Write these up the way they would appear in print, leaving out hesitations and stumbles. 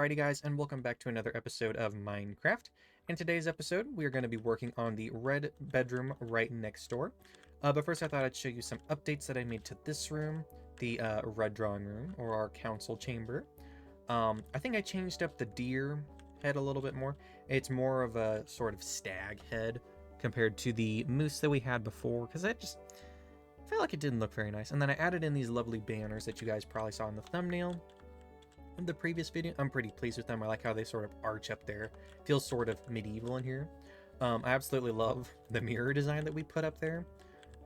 Alrighty guys, and welcome back to another episode of Minecraft. In today's episode, we are going to be working on the red bedroom right next door. But first I thought I'd show you some updates that I made to this room, the red drawing room, or our council chamber. I think I changed up the deer head a little bit more. It's more of a sort of stag head compared to the moose that we had before, because I just felt like it didn't look very nice. And then I added in these lovely banners that you guys probably saw in the thumbnail in the previous video. I'm pretty pleased with them. I like how they sort of arch up there. Feels sort of medieval in here. I absolutely love the mirror design that we put up there.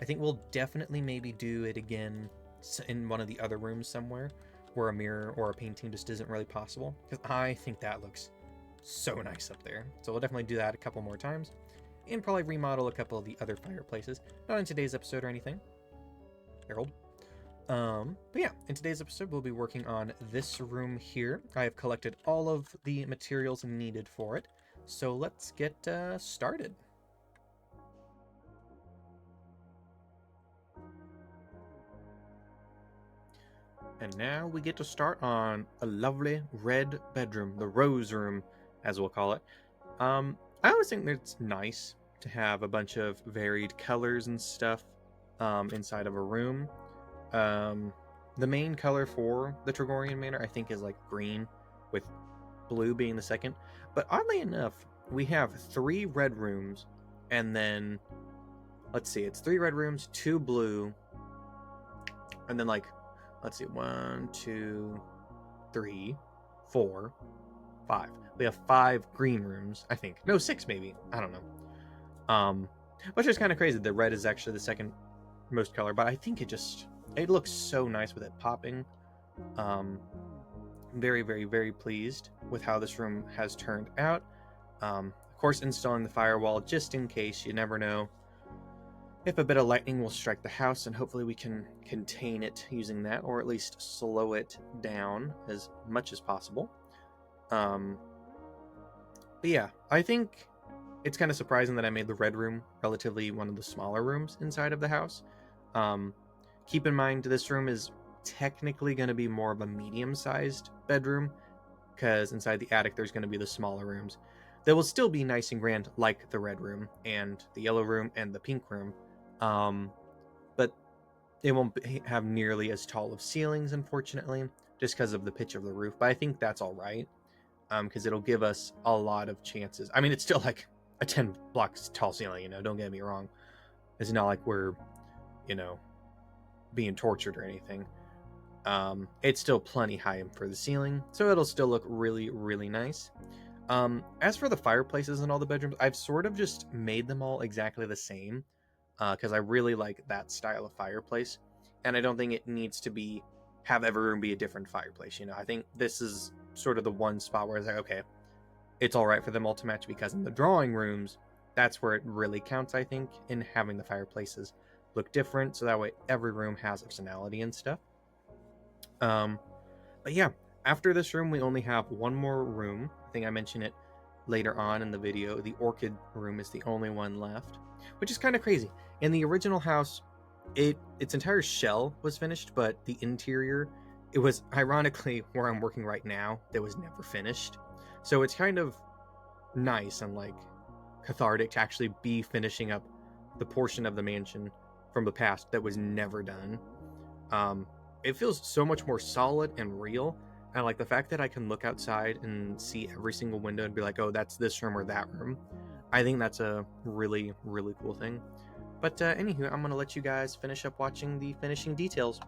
I think we'll definitely maybe do it again in one of the other rooms somewhere where a mirror or a painting just isn't really possible, because I think that looks so nice up there. So we'll definitely do that a couple more times and probably remodel a couple of the other fireplaces. Not in today's episode or anything. Harold. But yeah, in today's episode, we'll be working on this room here. I have collected all of the materials needed for it. So let's get started. And now we get to start on a lovely red bedroom, the rose room, as we'll call it. I always think that it's nice to have a bunch of varied colors and stuff inside of a room. The main color for the Tregorian Manor, I think, is like green, with blue being the second. But oddly enough, we have 3 red rooms, and then, let's see, it's 3 red rooms, 2 blue, and then like, let's see, 1, 2, 3, 4, 5. We have 5 green rooms, I think. No, 6 maybe. I don't know. Which is kind of crazy. The red is actually the second most color, but I think it looks so nice with it popping. Very, very, very pleased with how this room has turned out. Of course, installing the firewall just in case. You never know if a bit of lightning will strike the house, and hopefully we can contain it using that, or at least slow it down as much as possible. But yeah, I think it's kind of surprising that I made the red room relatively one of the smaller rooms inside of the house. Keep in mind, this room is technically going to be more of a medium-sized bedroom, because inside the attic there's going to be the smaller rooms. They will still be nice and grand, like the red room, and the yellow room, and the pink room. But they won't have nearly as tall of ceilings, unfortunately, just because of the pitch of the roof. But I think that's all right, because it'll give us a lot of chances. I mean, it's still like a 10 blocks tall ceiling, don't get me wrong. It's not like we're, being tortured or anything. It's still plenty high for the ceiling, so it'll still look really, really nice. As for the fireplaces in all the bedrooms, I've sort of just made them all exactly the same, because I really like that style of fireplace, and I don't think it needs to have every room be a different fireplace. I think this is sort of the one spot where it's like, okay, it's all right for them all to match, because in the drawing rooms, that's where it really counts, I think, in having the fireplaces look different, so that way every room has personality and stuff. But yeah, after this room we only have one more room. I think I mentioned it later on in the video. The orchid room is the only one left, which is kind of crazy. In the original house, its entire shell was finished, but the interior, it was ironically where I'm working right now, that was never finished. So it's kind of nice and like cathartic to actually be finishing up the portion of the mansion from the past that was never done. It feels so much more solid and real. And like the fact that I can look outside and see every single window and be like, oh, that's this room or that room. I think that's a really, really cool thing. But anywho, I'm going to let you guys finish up watching the finishing details.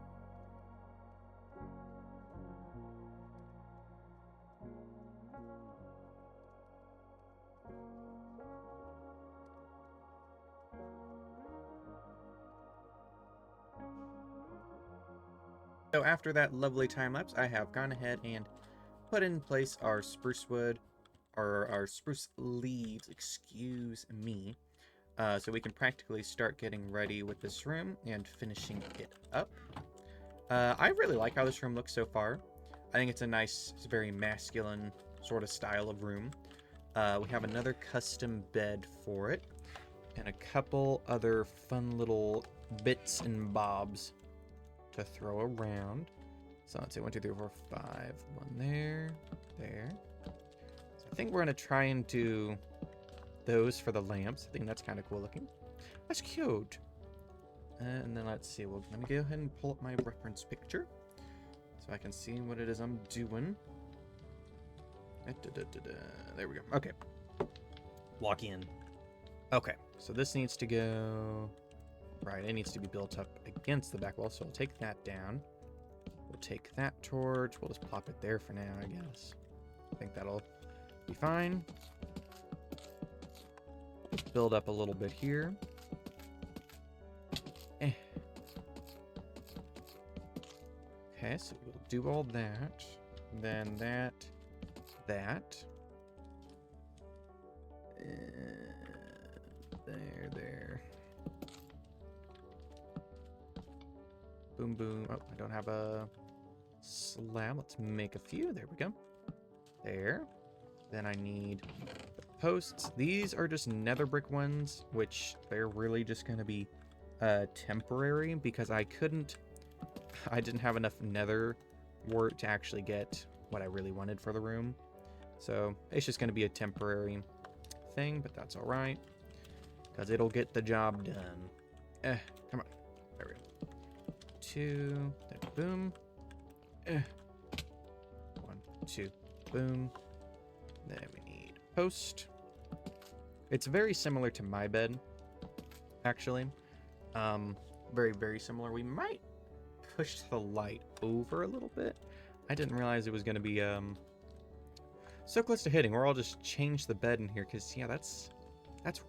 So after that lovely time lapse, I have gone ahead and put in place our spruce wood, or our spruce leaves, excuse me, so we can practically start getting ready with this room and finishing it up. I really like how this room looks so far. I think it's a nice, it's a very masculine sort of style of room. We have another custom bed for it, and a couple other fun little bits and bobs to throw around. So let's say 1, 2, 3, 4, 5. One there. there. So I think we're going to try and do those for the lamps. I think that's kind of cool looking. That's cute. And then let's see. Well, let me go ahead and pull up my reference picture so I can see what it is I'm doing. There we go. Okay. Lock in. Okay. So this needs to go... Right, it needs to be built up against the back wall, so we'll take that down. We'll take that torch. We'll just plop it there for now, I guess. I think that'll be fine. Build up a little bit here. Okay, so we'll do all that. Then that. There. Boom, boom. Oh, I don't have a slab. Let's make a few. There we go. There. Then I need the posts. These are just nether brick ones, which they're really just going to be temporary because I didn't have enough nether wart to actually get what I really wanted for the room. So it's just going to be a temporary thing, but that's all right because it'll get the job done. Come on. There we go. 2, then boom. 1, 2, boom. Then we need post. It's very similar to my bed, actually. Very, very similar. We might push the light over a little bit. I didn't realize it was going to be so close to hitting, or I'll just change the bed in here, because, yeah, that's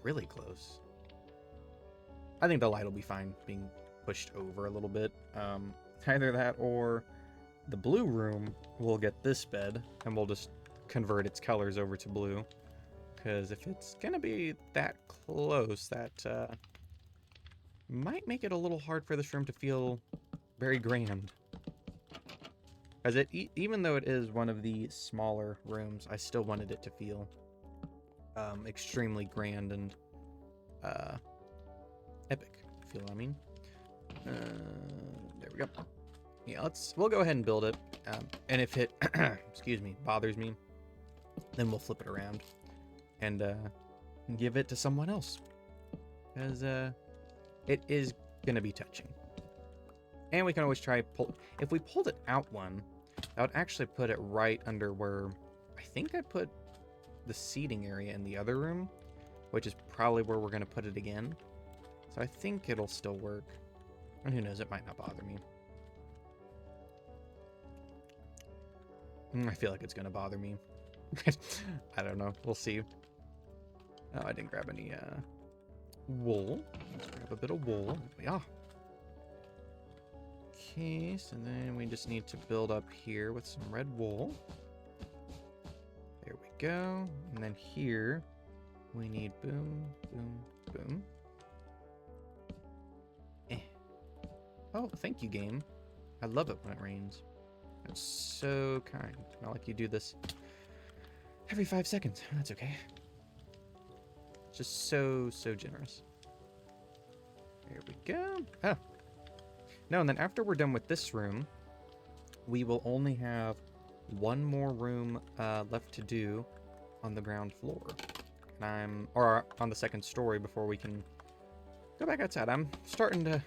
really close. I think the light will be fine being pushed over a little bit. Either that or the blue room will get this bed, and we'll just convert its colors over to blue. Because if it's going to be that close, that might make it a little hard for this room to feel very grand. As even though it is one of the smaller rooms, I still wanted it to feel extremely grand and epic, if you know what I mean. There we go. Yeah, we'll go ahead and build it. And if it, excuse me, bothers me, then we'll flip it around and give it to someone else. Because it is going to be touching. And we can always try if we pulled it out one, that would actually put it right under where I think I put the seating area in the other room, which is probably where we're going to put it again. So I think it'll still work. And who knows, it might not bother me. I feel like it's going to bother me. I don't know. We'll see. Oh, I didn't grab any wool. Let's grab a bit of wool. Yeah. Okay, so then we just need to build up here with some red wool. There we go. And then here we need boom, boom, boom. Oh, thank you, game. I love it when it rains. That's so kind. Not like you do this every 5 seconds. That's okay. Just so generous. There we go. Oh. No, and then after we're done with this room, we will only have one more room left to do on the ground floor. And or on the second story before we can go back outside. I'm starting to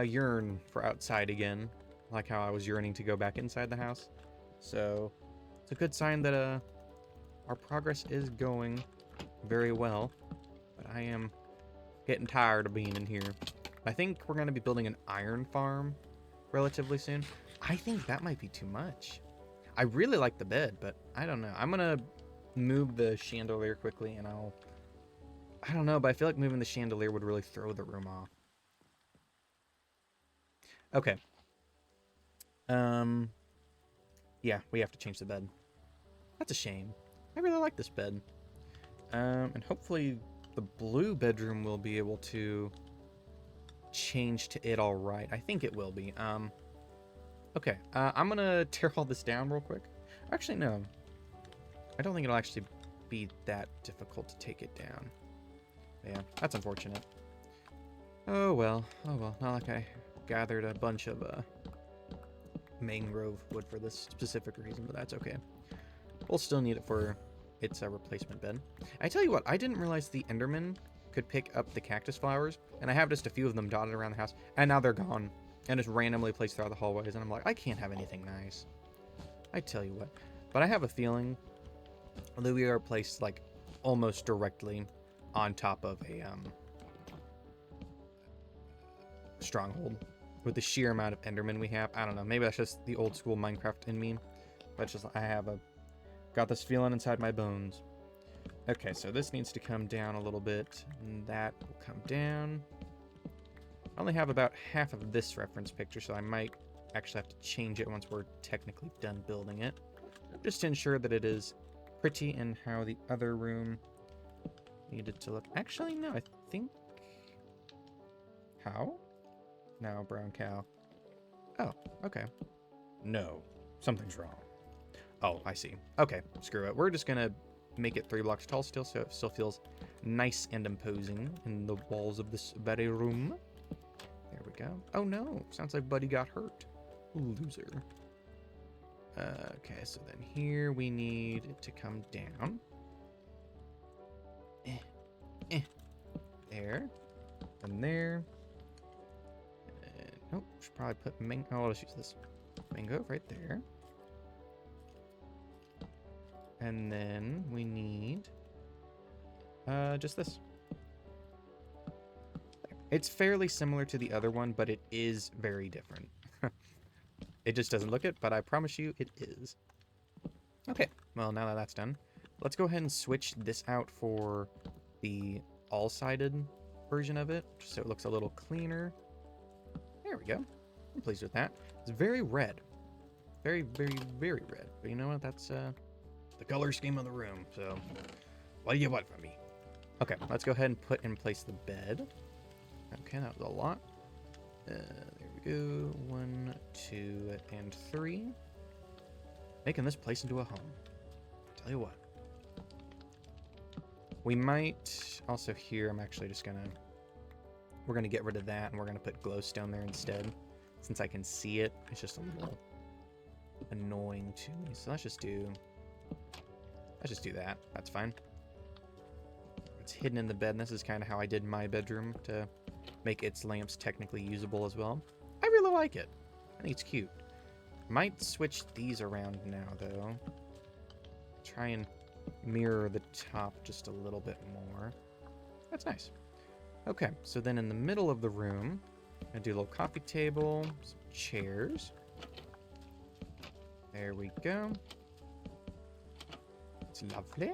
yearn for outside again, like how I was yearning to go back inside the house. So it's a good sign that our progress is going very well, but I am getting tired of being in here. I think we're going to be building an iron farm relatively soon. I think that might be too much. I really like the bed, but I don't know. I'm going to move the chandelier quickly, and I don't know, but I feel like moving the chandelier would really throw the room off. Okay. Yeah, we have to change the bed. That's a shame. I really like this bed. And hopefully the blue bedroom will be able to change to it all right. I think it will be. Okay, I'm gonna tear all this down real quick. Actually, no. I don't think it'll actually be that difficult to take it down. Yeah, that's unfortunate. Oh well. Not like I gathered a bunch of mangrove wood for this specific reason, but that's okay. We'll still need it for its replacement bed. I tell you what, I didn't realize the Enderman could pick up the cactus flowers, and I have just a few of them dotted around the house, and now they're gone, and just randomly placed throughout the hallways, and I'm like, I can't have anything nice. I tell you what. But I have a feeling that we are placed, like, almost directly on top of a, stronghold. With the sheer amount of Endermen we have. I don't know, maybe that's just the old school Minecraft in me. But it's just, got this feeling inside my bones. Okay, so this needs to come down a little bit, and that will come down. I only have about half of this reference picture, so I might actually have to change it once we're technically done building it. Just to ensure that it is pretty and how the other room needed to look. Actually, no, I think... How? No, brown cow. Oh, okay. No, something's wrong. Oh, I see. Okay, screw it. We're just gonna make it 3 blocks tall still, so it still feels nice and imposing in the walls of this very room. There we go. Oh no, sounds like Buddy got hurt. Loser. Okay, so then here we need it to come down. There. And there. Oh, should probably put mango. Oh, let's use this. Mango right there. And then we need just this. It's fairly similar to the other one, but it is very different. It just doesn't look it, but I promise you it is. Okay, well, now that that's done, let's go ahead and switch this out for the all-sided version of it, just so it looks a little cleaner. There we go. I'm pleased with that. It's very red. Very, very, very red. But you know what? That's the color scheme of the room, so what do you want from me? Okay, let's go ahead and put in place the bed. Okay, that was a lot. There we go. 1, 2, and 3. Making this place into a home. Tell you what. We might also here, I'm actually just gonna... We're gonna get rid of that and we're gonna put glowstone there instead. Since I can see it, it's just a little annoying to me. So let's just do that. That's fine. It's hidden in the bed, and this is kind of how I did my bedroom to make its lamps technically usable as well. I really like it. I think it's cute. Might switch these around now, though. Try and mirror the top just a little bit more. That's nice. Okay, so then in the middle of the room, I do a little coffee table, some chairs. There we go. It's lovely.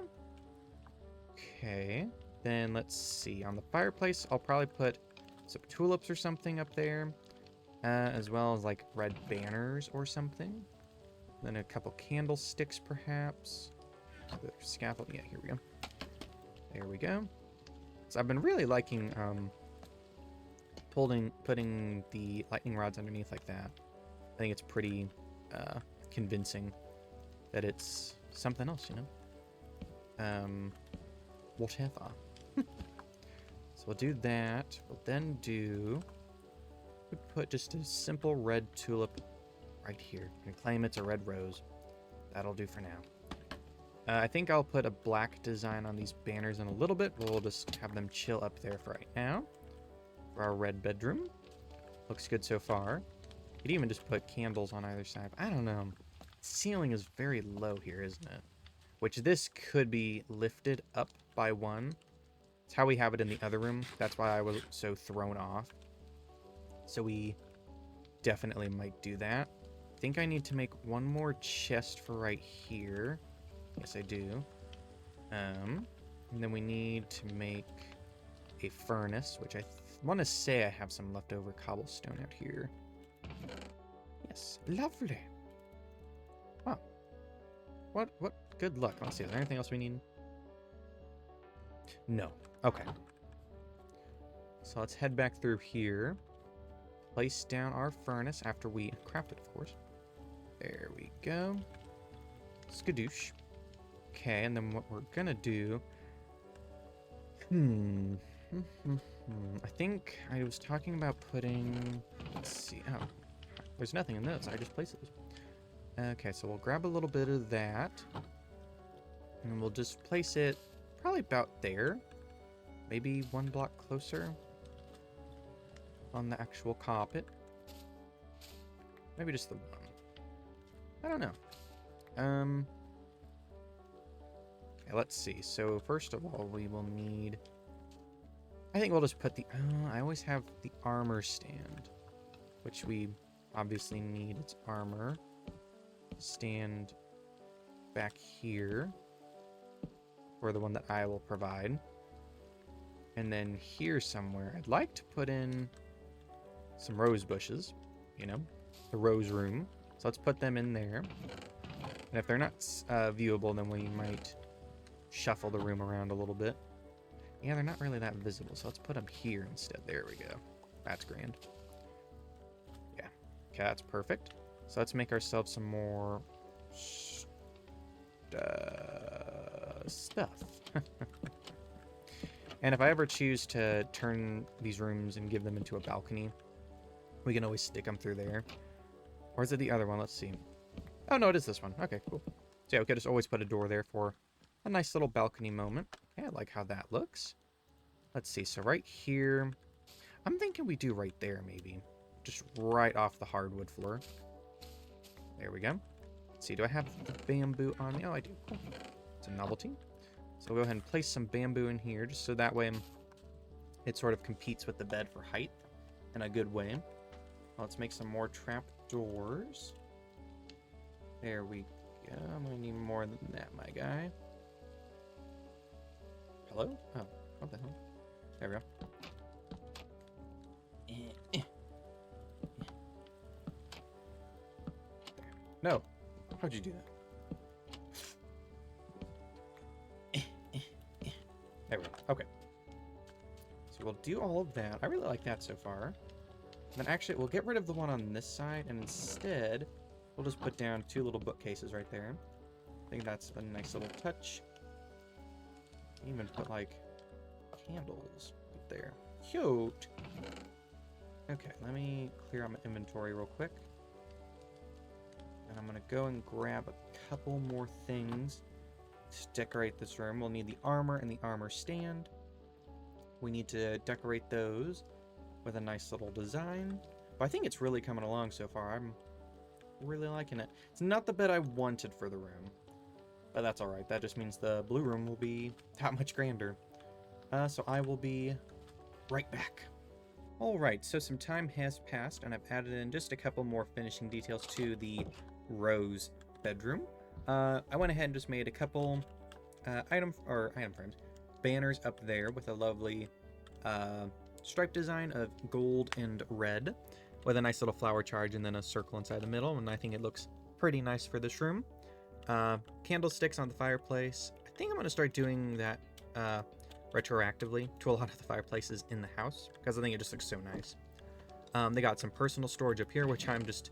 Okay, then let's see. On the fireplace, I'll probably put some tulips or something up there, as well as like red banners or something. Then a couple candlesticks, perhaps. Scaffold. Yeah, here we go. There we go. So I've been really liking putting the lightning rods underneath like that. I think it's pretty convincing that it's something else, you know? Whatever. So we'll do that. We'll then put just a simple red tulip right here. And claim it's a red rose. That'll do for now. I think I'll put a black design on these banners in a little bit. We'll just have them chill up there for right now. For our red bedroom. Looks good so far. You could even just put candles on either side. I don't know. Ceiling is very low here, isn't it? Which this could be lifted up by 1. It's how we have it in the other room. That's why I was so thrown off. So we definitely might do that. I think I need to make one more chest for right here. Yes, I do. And then we need to make a furnace, which I want to say I have some leftover cobblestone out here. Yes, lovely. Wow. What good luck. Let's see, is there anything else we need? No. Okay. So let's head back through here. Place down our furnace after we craft it, of course. There we go. Skadoosh. Okay, and then what we're gonna do... I think I was talking about putting... Let's see. Oh, There's nothing in those. I just placed those. Okay, so we'll grab a little bit of that. And we'll just place it probably about there. Maybe one block closer on the actual carpet. Maybe just the one. I don't know. Okay, let's see. So first of all, we will need... I think we'll just put the... I always have the armor stand, which we obviously need its armor stand back here, or the one that I will provide. And then here somewhere, I'd like to put in some rose bushes, you know, the rose room. So let's put them in there. And if they're not viewable, then we might shuffle the room around a little bit. Yeah, they're not really that visible, so let's put them here instead. There we go. That's grand. Yeah. Okay, that's perfect. So let's make ourselves some more stuff. And if I ever choose to turn these rooms and give them into a balcony, we can always stick them through there. Or is it the other one? Let's see. Oh, no, it is this one. Okay, cool. So yeah, we could just always put a door there for a nice little balcony moment. Okay, I like how that looks. Let's see. So right here, I'm thinking we do right there, maybe. Just right off the hardwood floor. There we go. Let's see. Do I have the bamboo on me? Oh, I do. Cool. It's a novelty. So we'll go ahead and place some bamboo in here, just so that way it sort of competes with the bed for height in a good way. Let's make some more trap doors. There we go. I'm going to need more than that, my guy. Hello? Oh, what the hell? There we go. No. How'd you do that? There we go. Okay. So we'll do all of that. I really like that so far. Then actually, we'll get rid of the one on this side, and instead, we'll just put down 2 little bookcases right there. I think that's a nice little touch. Even put, like, candles up there. Cute! Okay, let me clear out my inventory real quick. And I'm gonna go and grab a couple more things to decorate this room. We'll need the armor and the armor stand. We need to decorate those with a nice little design. But I think it's really coming along so far. I'm really liking it. It's not the bed I wanted for the room, but that's alright. That just means the blue room will be that much grander. So I will be right back. Alright, so some time has passed, and I've added in just a couple more finishing details to the rose bedroom. I went ahead and just made a couple item frames, banners up there with a lovely stripe design of gold and red with a nice little flower charge and then a circle inside the middle, and I think it looks pretty nice for this room. Candlesticks on the fireplace. I think I'm going to start doing that retroactively to a lot of the fireplaces in the house because I think it just looks so nice. They got some personal storage up here, which I'm just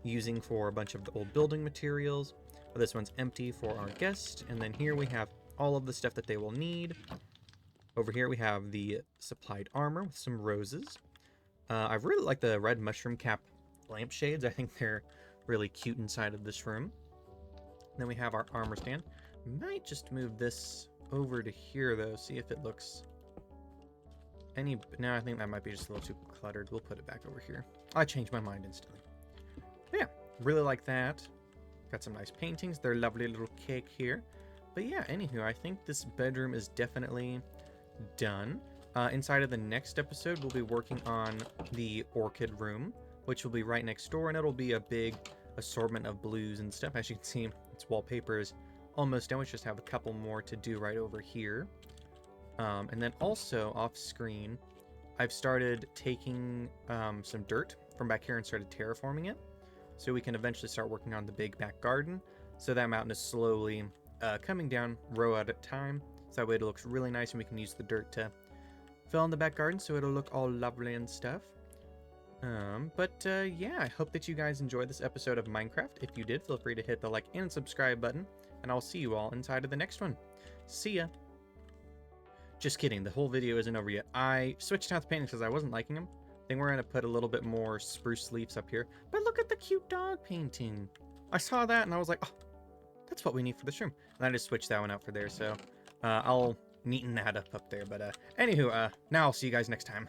using for a bunch of the old building materials. But this one's empty for our guest, and then here we have all of the stuff that they will need. Over here we have the supplied armor with some roses. I really like the red mushroom cap lampshades. I think they're really cute inside of this room. Then we have our armor stand. Might just move this over to here though, see if it looks any... No, I think that might be just a little too cluttered. We'll put it back over here. I changed my mind instantly. But yeah, really like that. Got some nice paintings. Their lovely little cake here. But yeah, anywho, I think this bedroom is definitely done. Inside of the next episode, we'll be working on the orchid room, which will be right next door, and it'll be a big assortment of blues and stuff. As you can see, its wallpaper is almost done. We just have a couple more to do right over here. And then also off screen, I've started taking some dirt from back here and started terraforming it, so we can eventually start working on the big back garden. So that mountain is slowly coming down row at a time. So that way it looks really nice, and we can use the dirt to fill in the back garden so it'll look all lovely and stuff. Yeah, I hope that you guys enjoyed this episode of Minecraft. If you did, feel free to hit the like and subscribe button, and I'll see you all inside of the next one. See ya! Just kidding, the whole video isn't over yet. I switched out the paintings because I wasn't liking them. think we're gonna put a little bit more spruce leaves up here. But look at the cute dog painting. I saw that and I was like, oh, that's what we need for this room. And I just switched that one out for there, so I'll neaten that up there. But anywho, now I'll see you guys next time.